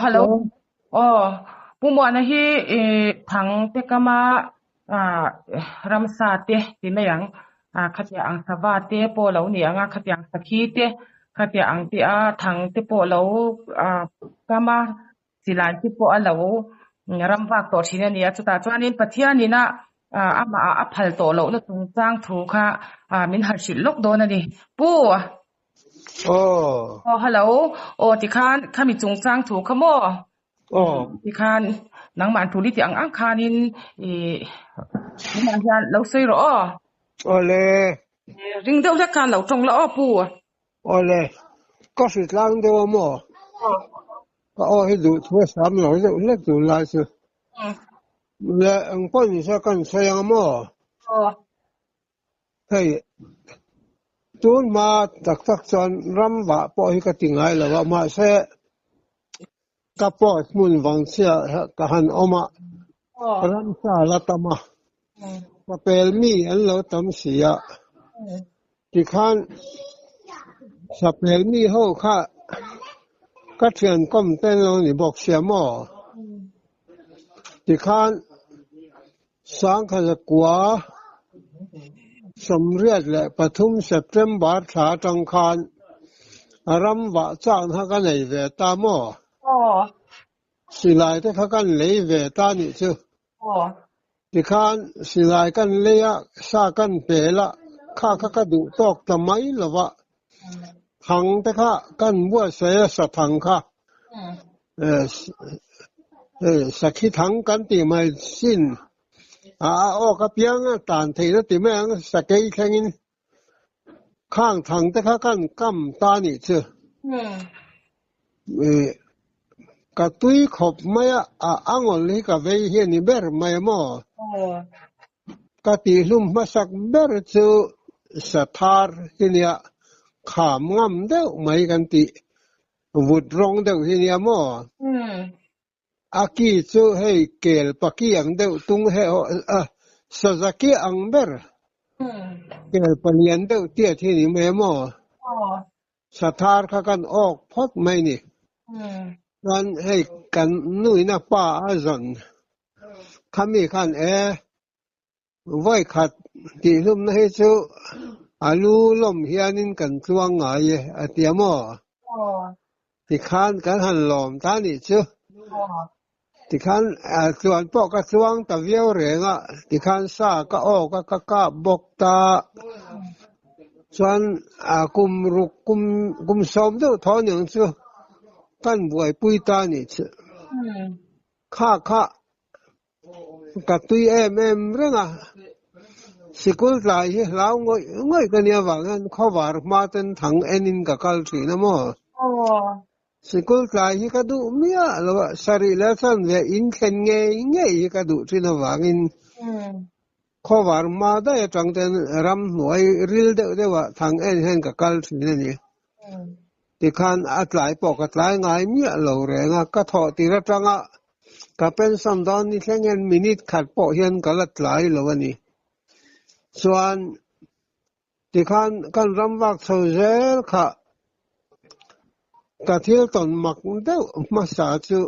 ฮัลโหลอ๋อปุ่มวันนี้ทางเทกามารัมซาเตที่ไม่ยังขัดยังสวัสดิ์พอเราเนี่ยขัดยังสักทีเตขัดยังที่ทางที่พอเรากามาสิลายที่พอเรารัมฟักตัวที่เนี่ยจุดตอนนี้ปัจจัยนี้นะมาพัลตัวเราเนี่ยตรงจ้างถูกค่ะมินหัดชิลล็อกโดนนี่ปู่โอ้ฮัลโหลที่ข้ามีจงจ้างถูกขโมยที่ข้านังมันทุลิที่อังคานินนี่มันจะเราซื้อหรอโอเล่ริงเดียวจะการเราจงแล้วปู่โอเล่ก็สุดล่างเดียวมั้งก็ให้ดูทั่วสามหน่อยจะเล็กดูลายสิแล้วอังป้อนจะกันใช้ยังมั้งเฮ้ยตูนมาตักจนรำบะปอยก็ติงไงแล้วว่ามาเสะกับปอยมุนวังเสียกับหันออกมารำซาละตมาก็เป็นมีอันเราทำเสียที่ขันสเปลมีเขาค่ะก็เทียนก้มเต้นเราหนิบอกเสียหม้อที่ขันสังขารกัวสมเร็จและปฐุมเซปเทมเบอร์ชาจังคารรำวะจางฮักกันเลยเวตาหม้อสิลายที่ฮักกันเลยเวตานี่ชื่อที่ขันสิลายกันเลยสากันเปล่าข้าก็ดูตอกทำไมล่ะวะทังแต่ข้ากันบัวเสียสะทังข้าสักขีทังกันตีไม่สิ้นออกกับยังตานทีนั่นตีแม่งสักแค่แค่นี้ข้างทังแต่ข้ากันกำตานี่เชื่อกระตุยขบไม่อังอลิกับเวเฮียนี่เบอร์ไม่หม้อกตีลุ่มมาสักเบอร์เชื่อสถานที่เนี่ยขามงำเด้อไม่กันติวุดร้องเด้อที่เนี่ยมั้งอากีจูให้เกลปักกี้อังเด้อตุงให้สซากิอังเบอร์เกลปนียนเด้อเตี้ยที่นี่ไม่มั้งสถานข้ากันออกพอดไม่นี่นั่นให้กันนุ่ยนักป้าอาจันข้ามีขันไว้ขัดที่ลุ่มให้จูอาลูล้มเฮียนินกันสว่างไงเตียมอที่ขันกันหันหลอมท่านี่ชื่อที่ขันส่วนพวกกระสว่างตะเวียวเรงที่ขันซาก็ออกก็บกตาส่วนกุมรุกกุมสมเด้อทอนอย่างชื่อกันบวยปุยตานี่ชื่อข้ากระตุยเรื่องสิกุลใจเราง่อยกันเนี่ยว่างั้นเขาว่ามาเป็นถังเอ็นินกับกัลสีนะมั้งสิกุลใจก็ดูเมียแล้วว่าสรีระสันเวอินเข็นเงยก็ดูที่นะว่างั้นเขาว่ามาได้จังเต็นรำหน่วยริลเดว่าถังเอ็นเห็นกับกัลสีนั่นนี่ที่ขันอัดไหลปอกอัดไหลง่ายเมียเหล่าแรงก็ถอดตีระจังก็เป็นสัมดอนนี่แค่เงินมินิทขัดปอกเห็นกับอัดไหลเหล่านี้ส่วนที่กันรำวักเสาเจลค่ะกะเที่ยวตอนหมักเด้อมาสาจุ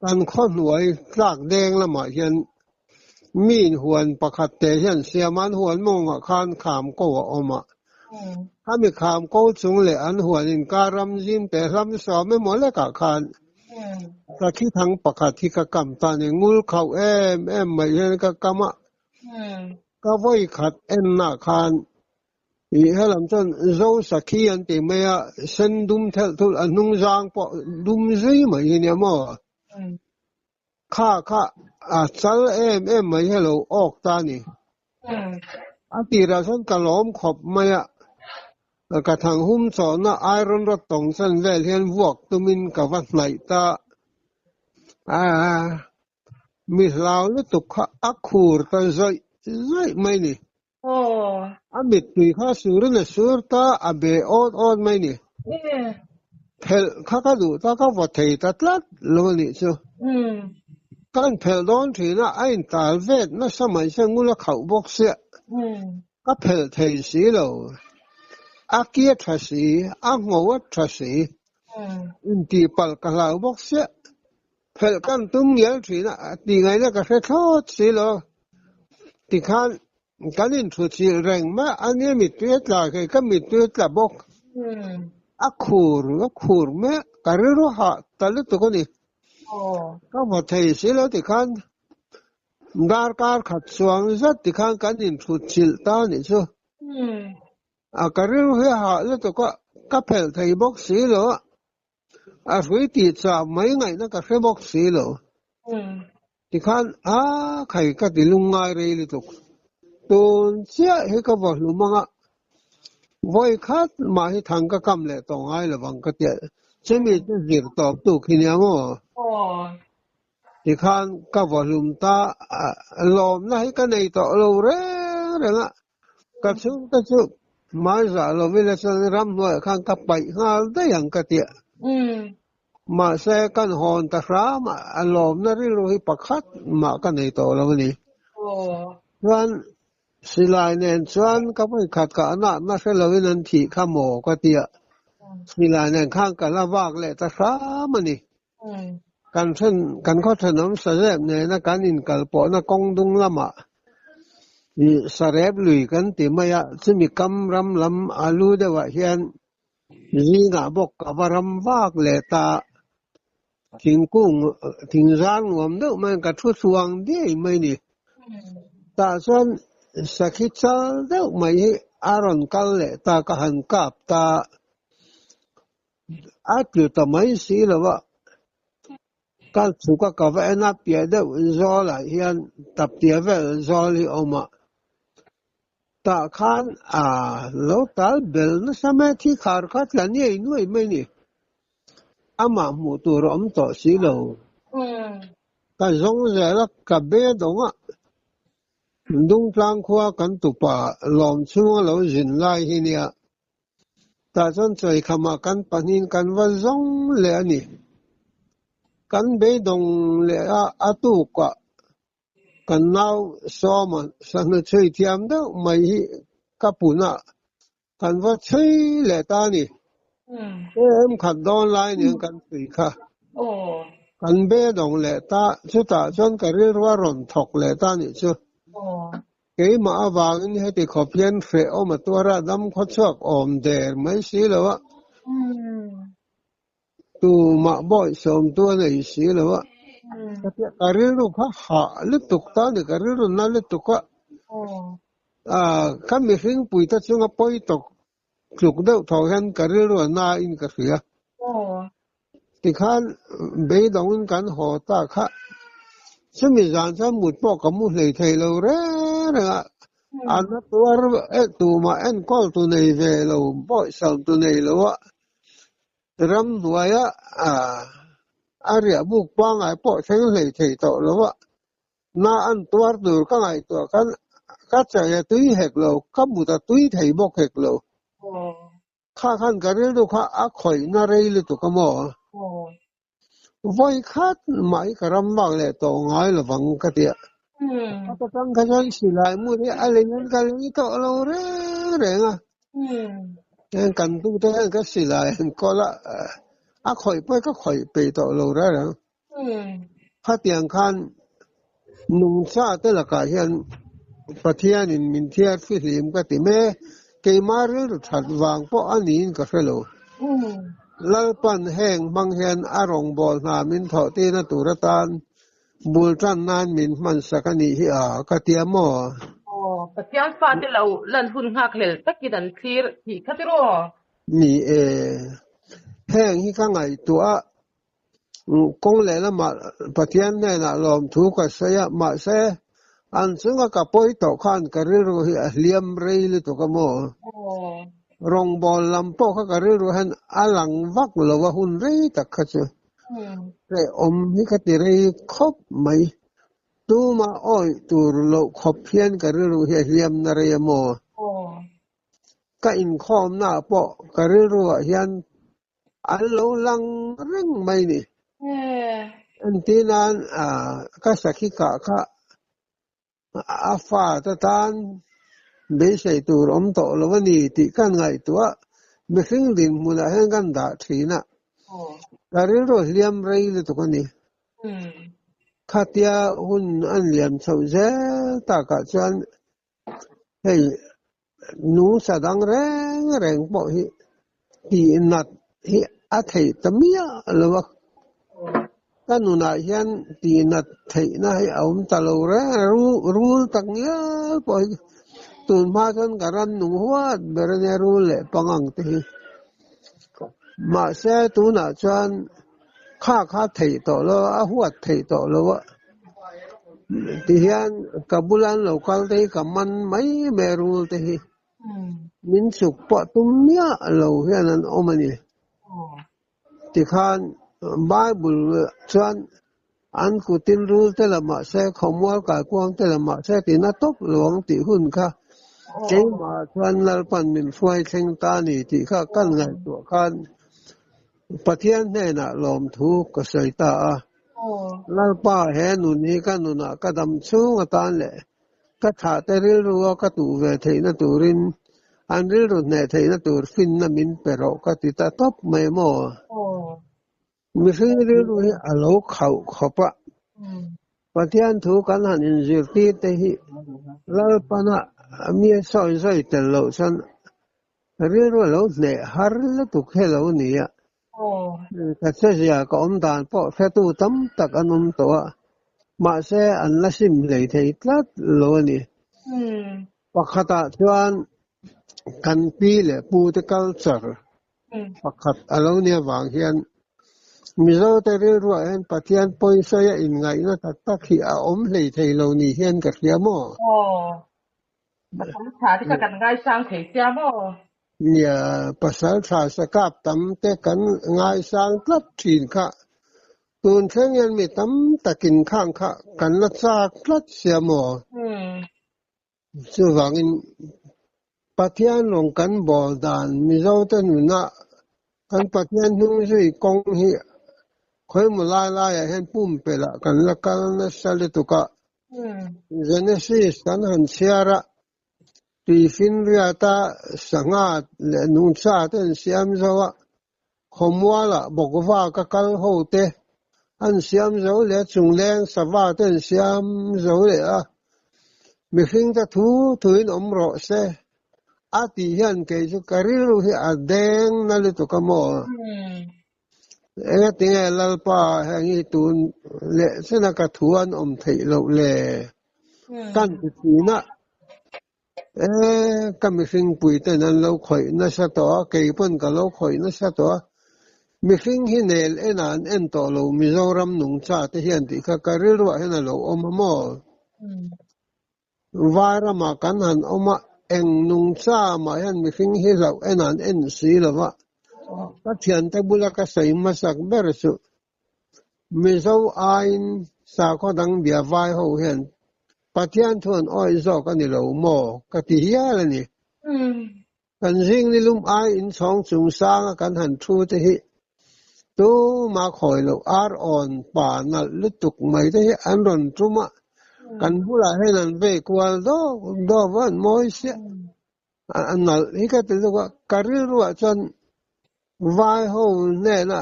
กันข้อนหวยลากแดงละหมาเห็นมีนหวนประคัดเตเห็นเสียมันหวนมงคานขามโกออกมาถ้ามีขามโกสูงเลยอันหวนอินการำยินแต่รำสอบไม่หมดเลยกะคานตะขี้ทั้งประคัดที่กะกำตาเนี่ยงูเขาไม่เห็นกะกำก็ไว้ขัดหน้าคานอีเฮลัมจนโจสักขีอันที่ไม่เส้นดุมเทลทุลอันนุ่งจางปะดุมซีไม่เนี่ยมั้งข้าจัลไม่เฮลออกตานี่อันที่เราสันกะล้อมขบไม่กระทั่งหุ้มสอนไอรอนรถตองสันเวลเฮียนวกตุมินกับวัดไหนตามิสลาวนี่ตุกอักขูร์กันใจไม่นี่บิดตุยข้าสุรเนี่ยสุรตาเบอดไม่นี่เพลข้าก็ดูตาก็วัดเทตัดลัดลงนี่ชัวกันเพลโดนทีน่ะไอ้ตาเวทน่ะสมัยเช่นงูละเขาบอกเสียก็เพลเทสีเราอาเกียทัสีอาหัวทัสี อินทีปัลกะลาวบอกเสียเพลกันตุ้มเลี้ยงถีนะตีไงเนี่ยก็เสียทอดสิโลตีขันกันอินทุสิแรงมาอันนี้มิตรเวทลาคือก็มิตรเวทลาบอกอักขูร์แม่การเรื่องหาตลอดตัวนี้ก็พอเทสิโลตีขันดาร์การขัดสวงจัดตีขันกันอินทุสิลตานี่ชัวการเรื่องหาแล้วตัวก็เพลไทยบอกสิโลอาศัยติดสามไม่ไงนะก็แค่บอกสิโลที่ขันใครก็ติลุงไงเรื่องเลยตุกตัวเสียให้ก็บอกลุงมังอ่ะวัยขัดมาให้ทางก็กำเลยตรงไงละบังก็เจอฉันมีจะเสียตอบตุกขี้เนี้ยมั้งที่ขันก็บอกลุงตาลมนะให้ก็ในต่อเราเรื่องอ่ะก็ชุบมาจากเราไม่ได้สนรำด้วยข้างกับไปข้างได้อย่างก็เจอมาเสกันหอนตะครามอารมณ์นั่นเรื่องที่ประคัดมากันในตัวเราเนี่ยส่วนสิลายเนี่ยส่วนก็ไม่ขัดกับอนาคตเราเนั้นที่ข้ามโมก็เตี้ยสิลายเนี่ยข้างกันละวากเลยตะครามนี่กันเช่นกันข้อถนนสเสบเนี่ยนักการอินกัลปอนักกงดุงละมามีสเสบลุยกันติมายะซึ่งมีกำรำลำอาลูเดวะเฮียนยีงาบอกกับรำวากเลยตาทิ้งกุ้งทิ้งร้านงวมเด้อมันก็ทุสวงดีไม่นี่ตาส่วนสักคิดซะเด้อไม่อารอนกันเลยตาก็หันกับตาอาจจะทำไมสิล่ะวะการสุขกับเอ็นับเปียเด้อจอละเฮียนตับเตียเวจอลีออกมาตาขันแล้วตาเบลนั่นสมัยที่ขาดขัดละเนี่ยนุ่ยไม่นี่อามาหมู่ตัวร้อมต่อสิโลก็จงใจละกับเบดงอ่ะดุงพลางขวากันตุปะลอมช่วงเราจินไล่ที่เนี่ยแต่จนใจขมากันปนินกันว่าจงเลยนี่กันเบดงเลยอาตุกะกันน่าวซ้อมันสันช่วยเทียมเด้อไม่กับปุ่นอ่ะกันว่าช่วยเลยตานี่ขัดดอนไลน์เนี่ยกันสิค่ะกันเบดงเลยตาชุดตาจนก็เรียกว่ารอนถกเลยตานี่ชัวเกี่ยมาบางนี่ให้ติขอบเพียนเฟอมาตัวระดำขดชอกอมเดร์ไม่สิแล้ววะตัวมาบ่อยสมตัวไหนสิแล้ววะการเรียนรู้ข้าหาลึกตุกตาเนี่ยการเรียนรู้นั่นลึกตุกะข้ามีสิ่งปุยตัดช่วงปุยตกคลุกเดาทอกันการเรียนรู้น่าอินกับเสียที่ขันเบดงกันหอตาข้าฉันมีจานฉันหมุดปอกกับมุดเลยไทยเราเร่อะอันนั้นตัวมาเอ็นก็ตัวในเวลาบ่อยสองตัวในแล้ววะรำหัวยอาเรียบุกปังไอ้ปอใช้เลยไทยต่อแล้ววะน่าอันตัวดูก็ไงตัวกันก็จะตุ้ยเหกเราก็มุดตุ้ยไทยบอกเหกเราข้าขันกันเรื่องข้าอักข่อยน่าเรื่องตัวก็มอวัยขัดไม่กระรำบางเลยตัวง่ายหรือบังกะเดียก็ต้องขยันสิลายมือที่อะไรนั้นกันนี่ตัวเราเรื่องอ่ะยังกันตู้เท่าก็สิลายก็ละข่อยไปก็ข่อยไปตัวเราเรื่องข้าเตียงขันนุ่งซาแต่ละกายเห็นประเทศนี้มินเทียฟิลิมก็ติเมเกี่ยมาเรื่องถัดวางเพราะอันนี้ก็เฟลลัลปันแห้งบางเห็นอารมณ์บอลนามินทอตีนตุรตานบุลจันนานมินมันสักนิฮิกเตียมอปะเตียนฟาติเราลันหุ่นหักเลยตะกี้ดันทีร์ที่คัดรอมีแห้งที่ข้างไงตัวกงเลยละมาปะเตียนเนี่ยนะลมถูกกับเสียมาเสอันซึ่งก็ปล่อยตกขันกระเรื่องเลี้ยมเรย์เลยตัวก็มอรองบอลลำโพเขาก็เรื่องหันอลังวักหรือว่าหุ่นเรย์ตักเขาจะเรื่องอมนี่ก็ตีเรย์ครบไหมตัวมาอ้อยตัวเราขบเพี้ยนก็เรื่องเลี้ยมนาเรียมอก็อินข้อมหน้าปะก็เรื่องยันอันเราลังเร่งไหมนี่อันที่นั้นก็สักขีกะค่ะอาฟาตตานเบสไอตัวรอมโตแล้ววันนี้ที่กันไงตัวไม่ถึงดินมูลให้กันด่าทีน่ะ Karil ro liam rei le to kani khatia hun an liam chau ze ta ka chuan hei nu sadang reng bo hi ti nat hi a thei tamia lo kanuna hian ti nat thei na hi aum ta lo re ru tak nya po tun ma kan garan nu huat berne ru le pangang te hi ma se tu na chuan kha thei to lo a huat thei to lo ti hian kabulan local te kaman mai meru te hi min suk po tumia lo hian an omani ti khan Bible chuan an kutin rule te lama se khomwal ka kwang te lama se ti na top luang ti hun kha ke ma chuan lalpan min fuai thleng ta ni ti kha kan ngai tu khan pathian ne na lom thu ka sai ta a lalpa he nu ni ka nu na ka dam chu nga tan le ka tha te ril ru ka tu ve theina turin an ril ru ne theina tur fin na min pero ka ti ta top mai mo mi sinh ril ru hi alo khau khopa pathian thu kan han in zir ti te hi lalpa na mi soi tel lo san ril ru lo ne har le tu khe lo ni ya ka se ya ka om dan po fe tu tam tak anom to ma se an la sim le thei tlat lo ni pakhata chuan kan pi le pu te culture pakhat alo ne wang hian mizo te ril ru en pathian poi sa ya in ngai na tak hi a om le thei lo ni hian ka khia mo thả thì các ngai sang thể chia mo nia pasal tha sakap tam te kan ngai sang tlat thin kha tun theng yan mi tam takin khang kha kan la cha tlat sia mo chu wangin pathian long kan bol dan mizo te nu na kan pathian nu sui kong hi khoi mu lai ya hen pum pe la kan la kal na sale tu ka genesis kan han siara ti fin ria ta sanga le nun sa ten siam zawa khomwala bokwa ka kal ho te an siam zo le chung leng sawa ten siam zo le a mi hing ta thuin om ro se a ti hian ke chu karilu hi a deng na le tu ka mo tinga lalpa hangi tun le sena ka thuan om thei lo le kan ti na kam hing pui te nan lo khoi na sa to ke pon ka lo khoi na sa to mi hing hi nel enan en to lo mizoram nung cha te hian ti kha karil ro hen lo om mo vara ma kan han oma eng nung cha ma hian mi hing hi lo enan en si lo wa ka thian te bula ka sai masak ber su mizo ain sa ko dang bia vai ho hian pathian thon oi zo ka ni lo mo ka ti hia la ni kan jing ni lum ai in chong chung sang kan han thu te hi tu ma khoi lo ar on pa na lutuk mai te hi an ron truma kan bula he nan ve kwal do van moi se an nal hi ka te zo ka ri ru a chan vai ho ne na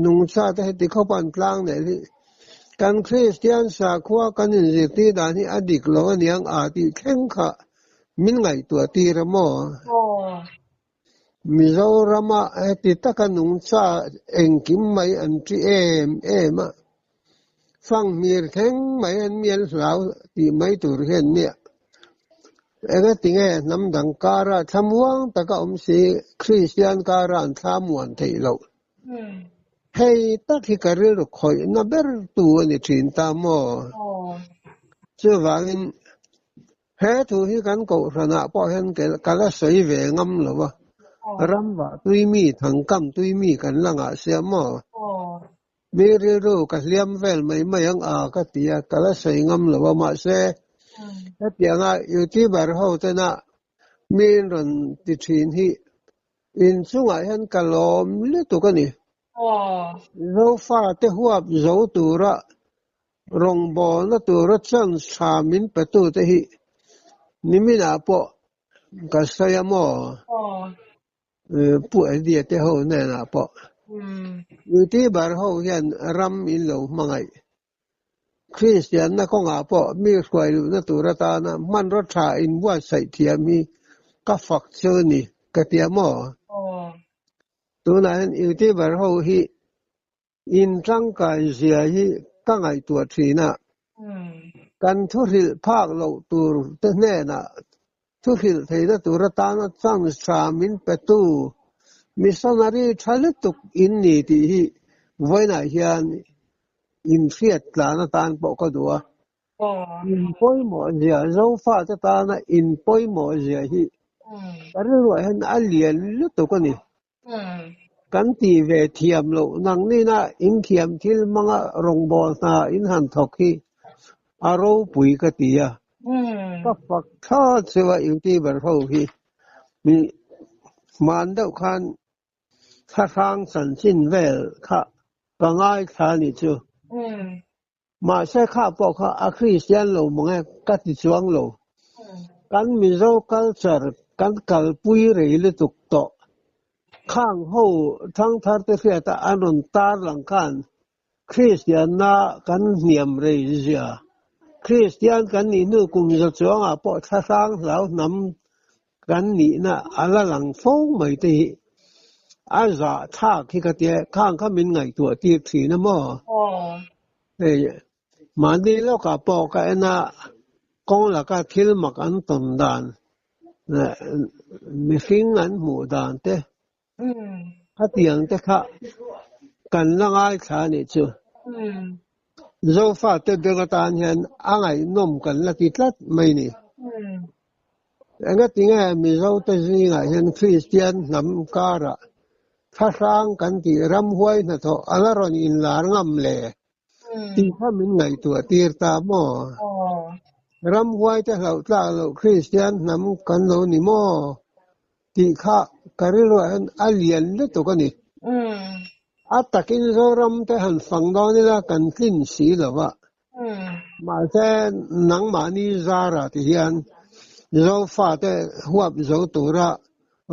nung cha te ti kho pan tlang ne li kan Christian sa khwa kan in ji ti da ni adik lo niang a ti kheng kha min ngai tua ti ra mo Mizorama ti takanung cha engkim mai an tri em a phang mir kheng mai an miel lau ti mai tur hen nia ega tinge nam dang kara thamuang taka si Christian kara an thamuan thei lo hei tak hi karil khoi na ber tu ani thin ta mo chu wangin he thu hi kan ko rana po hen ke kala soi ve ngam lo wa ramwa tui mi thang kam tui mi kan langa sia mo mi ri ru ka liam vel mai ang a ka tia kala sei ngam lo ma se ta tia nga youtuber ho te na min ron ti thin hi in chunga hen kalom le tu ka ni zo fa te huap zo tu ra rong bo na tu ra chan sa min pe tu te hi nimina po ka saya mo pu ai dia te ho ne na po Uti bar ho hian ram in lo mangai Christian na ko nga po mi khwai lu na turata na man ro tha in wa sai thia mi ka fak chu ni ka tia mo tu na uti bar ho hi in tang ka zia hi ka ngai tua thina kan thu ril phak lo tur te ne na thu ril thei na turata na chang sa min pe tu missionary thaletuk in ni ti hi voina hian in fiat la na tan po ko dua in poi mo zia zo fa ta ta na in poi mo zia hi kar ro hen alien lu to ko ni kan ti ve thiam lo nang ni na in thiam thil manga rong bol na in han thok hi aro pui ka ti ya ka pak tha chewa in ti ber ho hi mi man deuh khan kha sang san sin vel kha ka ngai kha ni chu mà sẽ khá bỏ khá à Christian lâu mà nghe các thị trường lâu căn mizo culture căn cal pui rei le tuk to khang ho thang thar te phia ta anon tar lang kan Christian na kan niam rei zia Christian kan ni nu kum zo chuang a po tha sang lau nam kan ni na ala lang phong mai te a za tha khi ka te khang kha min ngai tu ti thi na mo mà đi lo cả bộ cái na con là cái thiếu mặc ăn tồn đàn mi phim ăn mù đàn thế cái tiếng thế khác cần là ai trả này chứ dẫu phải tới bây giờ ta hiện anh ấy nôm cần là kỹ thuật mấy nè anh cái tiếng này mi dẫu tới gì này hiện Christian nằm cả ra phát sang cần thì ram huay na thôi anh là rồi in là ngâm lệ ti kha min ngai tua tir ta mo ram huai te hlau tla lo Christian nam kan lo ni mo ti kha karilo an alien le to ka ni atakin zo ram te han fang do ni la kan tlin si lo wa ma te nang ma ni zara ti hian zo fa te huap zo tu ra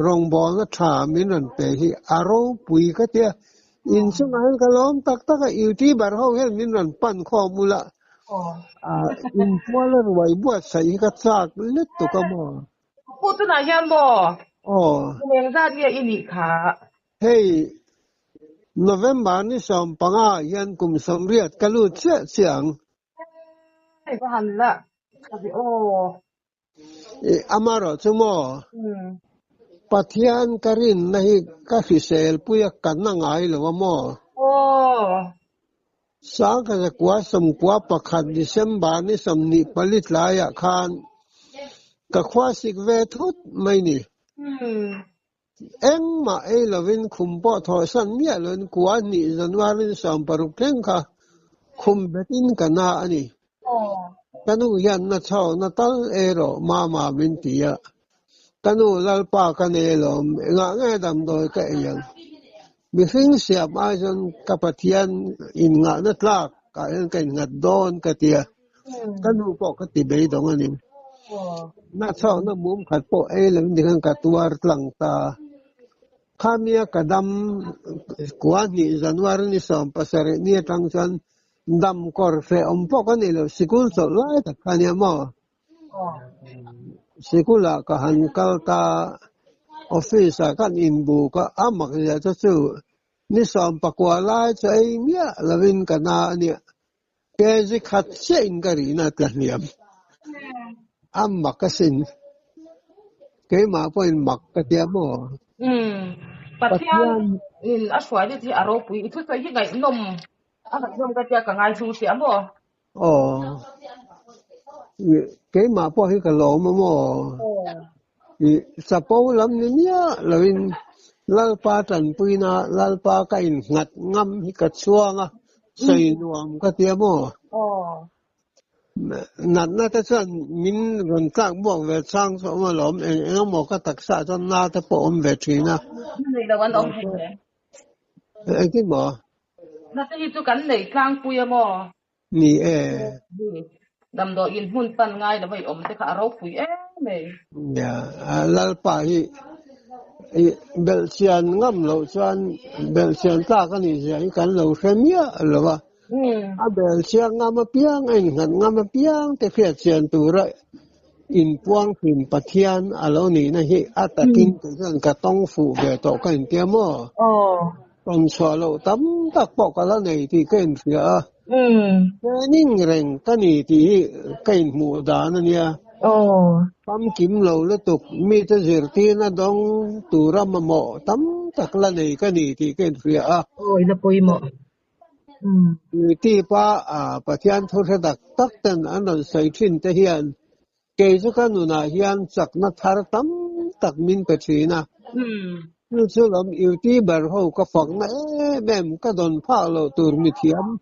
rong bo na tha min ran pe hi aro pui ka te in chung ai ka lom tak tak a uti bar ho hen min ran pan kho mula in pola ruai buat sai ka chak let to ka mo pu tu na hian mo meng za dia ini kha hey November ni som panga hian kum som riat kalu che chiang ai ba han la abi amaro chumo pathian karin nahi ka fisel puya kanangai lo mo sáng cái quá sum quá pakhat December ni som ni palit laya khan ka khwa sik ve thut mai ni eng ma e lovin khum po tho san mia lon kwa ni January som paruk teng kha khum betin kana ani kanu yan na chau na tal ero mama min tia kanu lalpa kanelo nga nga dam doi ka yang mi hing siap ai jon kapathian in nga na tlak ka en kan ngat don ka tia kanu po ka ti be dong ani na chau na mum khat po e lem ding ka tuar tlang ta khamia kadam kwa ni January ni som pasare ni tang chan dam kor fe om po ka ni lo sikul so lai ta khania mo sikula ka han kal ta office kan inbu ka amak ya chu ni som pakwa lai chai mia lavin kana ni ke ji khat che in gari na tlaniam amak ka sin ke ma po in mak ka tia mo pathian in aswai ni aro pui thu sai hi ngai nom a ka nom ka tia ka ngai su siam mo ke ma po hi ka lo mo sa po lam ni nia lavin lalpa tan puina lalpa ka in ngat ngam hi ka chuanga sei nuam ka tia mo nat na ta chan min ron tlak buang ve chang so ma lom eng mo ka taksa chan na ta po om ve thina nei la wan om eng ki mo na te hi tu kan nei tlang pui mo ni dam do in hun pan ngai da vai om te kha ro pui me ya lalpa hi Belgian ngam lo chuan Belgian ta kan ni zai kan lo khemia lo a Belgian ngam piang en ngam piang te khia chian tu ra in puang hin pathian alo ni na hi atakin te kan ka tong fu ve to kan te mo kon so lo tam tak po ka la nei ti ken fia ning reng ta ni ti ken mu da na nia Pam kim lâu lết tục mi ta giờ ti na dong tu ram mà mò tắm tak la này cái này thì cái phía ôi là bồi mọ người ti pa pathian thô sa dak tak ten an an sai thin te hian ke chu kan nu na hian chak na thar tam tak min pe thina nu chu lam yu ti bar ho ka phok na mem ka don pha lo tur mi thiam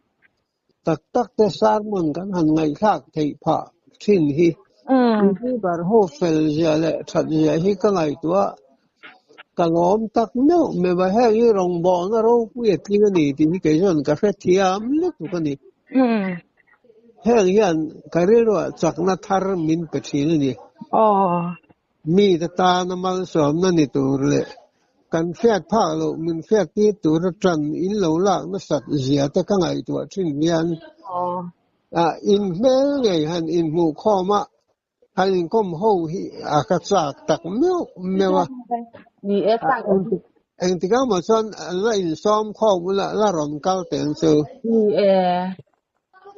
tak tak te sar mun kan han ngai khak thei pha thin hi Ini baru fel jale thật jadi kalau itu kalau tak no me bahaya rong bon ro kuat tinggal ni tini kejon kafe tiam le tu kan ni hang yan karero cakna thar min pechin ni mi ta na mal som na ni tur le kan fiat pha lo min fiat ti tur tran in lo la na sat zia ta ka ngai tu thin mian in mel ngai han in mu kho ma Hai kom ho hi akatsak tak mewa ni eta en tiga mo son la in som kho la ron kal ten so ni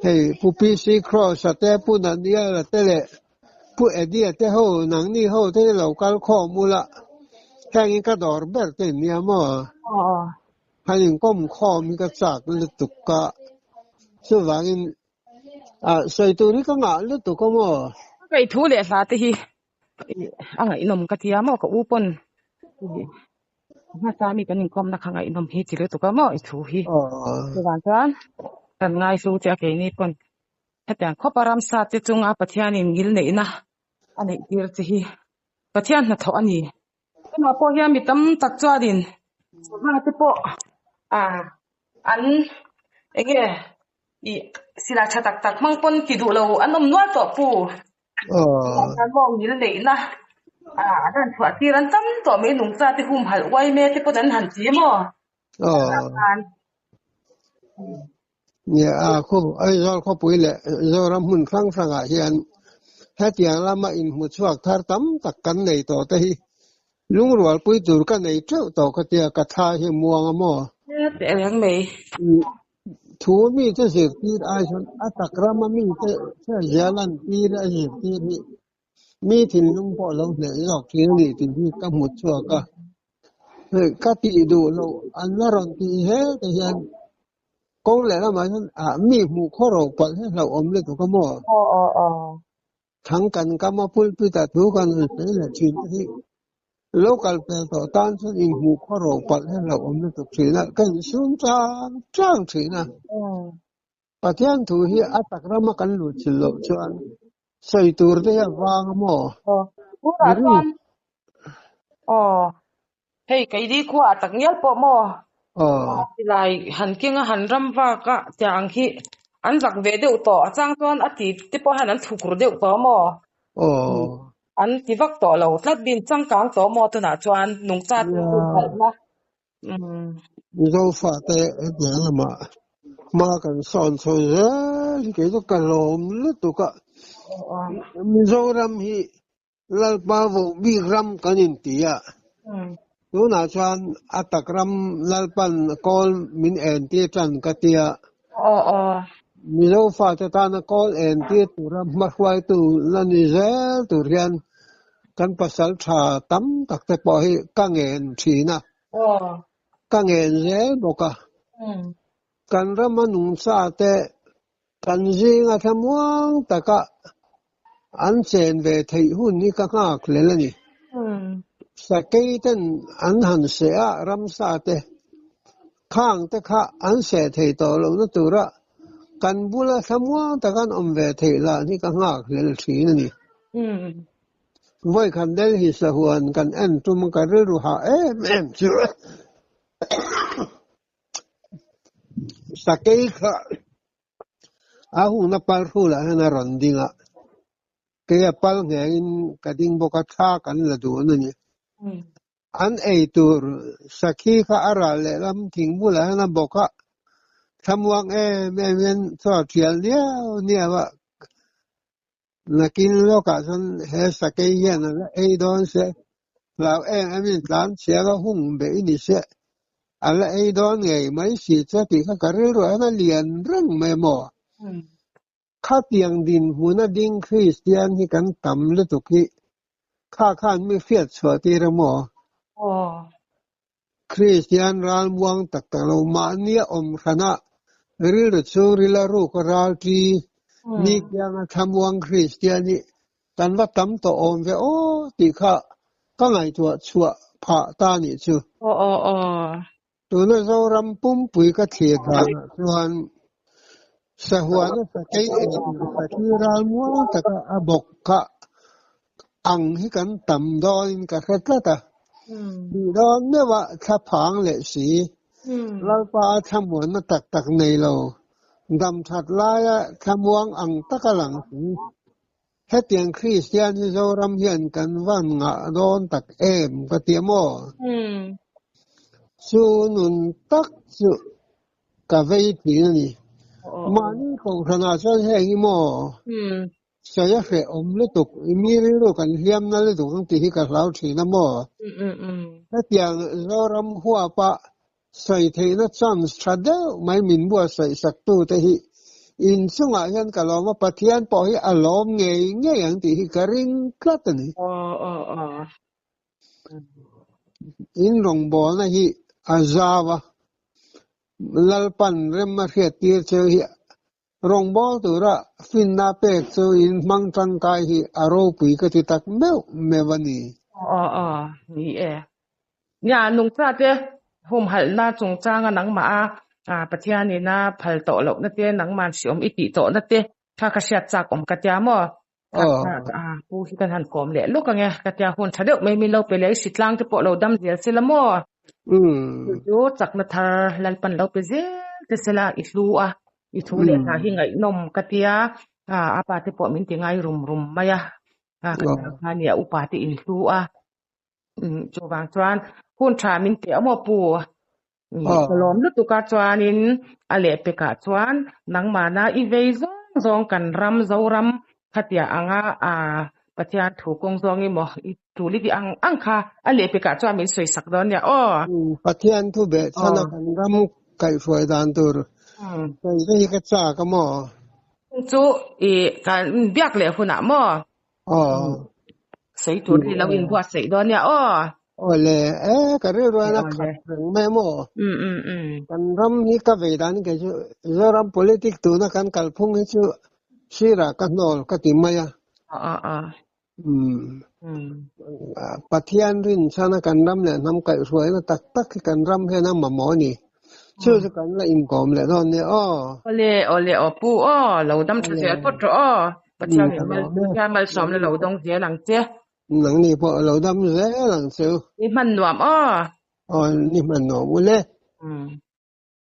hey pu pi si cross te pu na dia la te le pu edia te ho nang ni ho te lo kal kho mula hang ka dor ber te ni mo hai kom kho mi ka sak le tukka so wangin sai tu ri ka nga le tu ko mo cái thu lệ là thì anh ấy nằm cái tiệm mà có upon mà sao mi cái những con nó khang ấy nằm hết chỉ là tụi cái mà thu hi cái bạn thân cần ngay số chia cái này pon hết tiếng khó param sa thì chúng à bắt thiên in gil này na anh ấy đi thì hi bắt thiên là thọ anh ấy cái mà po hiam mi tâm tắc cho din mà thì po anh ấy cái sila cha tak tak mang pon ki du lo anom no to pu kan mong ni le na dan thua ti ran tam to me nung cha ti hum hal wai me ti po dan han chi mo ya ko ai zo ko pui le zo ram hun khang sang hian ha tiang lama in mu chuak thar tam tak kan nei to te hi lung rual pui tur kan nei treu to ka tia ka tha hi muang mo te yang me thu mi te se ti ai son atakram mi te jalan ti ra hi ti mi thin lung po lo le yok ti ni tin hi ka mu chuak ka ti du lo an la ron ti he te hian con lẽ là mà mi mu khó rồi bận hết là ôm lên tụi cái mò thằng cần cái mà phun phi ta thu cần đấy là chuyện gì local bè tàu tan số in mu khó rồi bận hết là ôm lên tụi chuyện là cần xuống trang chuyện à và thiên thủ hi ở tắc ra mà cần lụt chỉ lộ cho anh xây tour đấy vang mò hey cái đi qua tắc nhớ po mò lại hẳn kia hẳn ram va cả chẳng khi anh giặc về đều tỏ trang toán ở thì tiếp po hẳn anh thuộc rồi đều tỏ mò anh thì vác tỏ lâu lát bin trang cáng tỏ mò tôi nãy cho anh nông gia thì cũng phải mà dâu phá tệ nhớ là mà cần son soi ra cái đó cần lồm lứt tụi cả dâu ram hi là bao vụ bi ram cái nhìn tía Tú na chuan atakram lalpan kol min en ti tran katia milo fa ta na kol en ti turam mahwai tu lani zel tu rian kan pasal tha tam tak te po hi ka ngen thina ka ngen zel boka kan ramanung sa te kan jinga thamuang taka an chen ve thei hun ni ka ngak le lani sa cây tên anh hẳn sẽ ram sa te khang te kha anh sẽ thấy tổ lâu nó từ ra căn bula samua ta kan về thấy là ni ka ngak le thi ni voi kan del hi sa huan kan en tum ka ru ha em chu sa cây kha hu na par hu la na rondinga ke pal ngin ka ding boka tha kan la du ni อันไอตัวสักขีข้าอะไรเลยลำทิ้งบุหรี่นะบอกว่าทำวังแม่เวียนสอดเทียนเนี่ยว่านักกินโลกาสันเฮสักขีเย็นนะไอโดนเสียเรามีหลานเสียก็หุ่นเบอินิเสียอะไรไอโดนไงไม่สิจะปีก็กระเรื่อยๆนั่นเรียนเรื่องไม่หมดข้าเตียงดินหัวนาดิ้งคริสเตียนที่กันต่ำเลยตุกี้ข้าข้านไม่เฟียดสวดตีระหมอคริสเตียนรานวงตักตะโลมาเนียอมขณะริลซูริลารุกราลทีนี่ยังทำวงคริสเตียนนี่ตันว่าตั้มตัวอมไปโอ้ติข้าก็ไงตัวชัวผ่าตานี่ชัวตัวนั้นเรารำปุ่มปุยก็เทียกันส่วนสหวนสักไอสักที่รานวงตักบกกะอังให้กันต่ำดอยกับเรื่องละดีดอนเนี่ยว่าถ้าพังเลยสิเราพาทำหวนมาตักในเราดำถัดลายทำวงอังตะกหลังให้เตียงคริสเตียนที่เรารำเฮียนกันว่างะโดนตักก็เตียมอสูนุนตักสุกะเวทีนี่มานี่ของธนาชาติแห่งมอใช่เหรออมเลตุกมีเรื่องกันเฮียมนั่นเลตุกตั้งที่กับเราที่นั่นมั่วถ้าเตียงเรารำหัวปะใส่เทนัดซ้ำสตราเดลไม่มินบัวใส่สักตัวแต่ที่อินสุงอายันกับเรามาปะเทียนปอยอารมณ์เงี้ยอย่างที่กระริงกลัดนี่อินรงบอลนะฮีอาซาวะลัลปันเริ่มมาเขียนตีเชยรงบอลตัวละฟินนาเป็ดโซอินมังทังกายฮีอารมณ์ปุยก็ติดตักเมวันนี้นี่เนี่ยนุ่งจ้าเจ้หุ่มหัลน่าจงจ้างนังมาปัจจัยนี้นะพัลโตหลกนั่นเจ้นังมันสิอมอิติโตนั่นเจ้ถ้ากระเสียจากอมกัจจามผู้ที่กันหันกลมเลยลูกก็ไงกัจจาหุ่นถ้าเด็กไม่มีเราไปเลยสิทธิ์ล่างจะปะเราดำเสียสิละมั่วอยู่จากนัทลัลปันเราไปเสียจะสิละอิทูอิทูเลยนะหิงไอ้นมกัจจาapa te po min tingai rum maya kaเนี่ยอุปาติอินทูจูบางจวนหุ่นชามินเตียวมอปูกลอมลุตุกาจวนินอเลเปกาจวนนังมานาอีเวซองกันรำเจ้ารำขัดยาอ่างปัจจัยถูกกงซองอีหมอถูลิที่อังคาอเลเปกาจวนมินสวยสักดอนเนี่ยปัจจัยทุเบศสนับรำไก่สวยดานตัวไก่ที่กระจากมอจูการเบียกเหลวหุ่นมอใส่ตัวที่เราอินบัวใส่ดอนเนี่ยเลยก็เรื่องนักขัดเรื่องแม่หมอกันรำนี่ก็เวดานก็จะรำ politik ตัวนักการกัลพงให้ชื่อชีรากันนอลก็ติมายปัทยันรินชนะกันรำเนี่ยน้ำไก่สวยนะตักกันรำให้น้ำหมอนี่ชื่อกันละอินกอมเลยตอนนี้เลยปูเราดำเสียปุ๊บปัจจัยมันสมเราต้องเสียหลังเจ้หลังนี้พอเราดำเสียหลังเสียนี่มันหนวมนี่มันหนวมเลย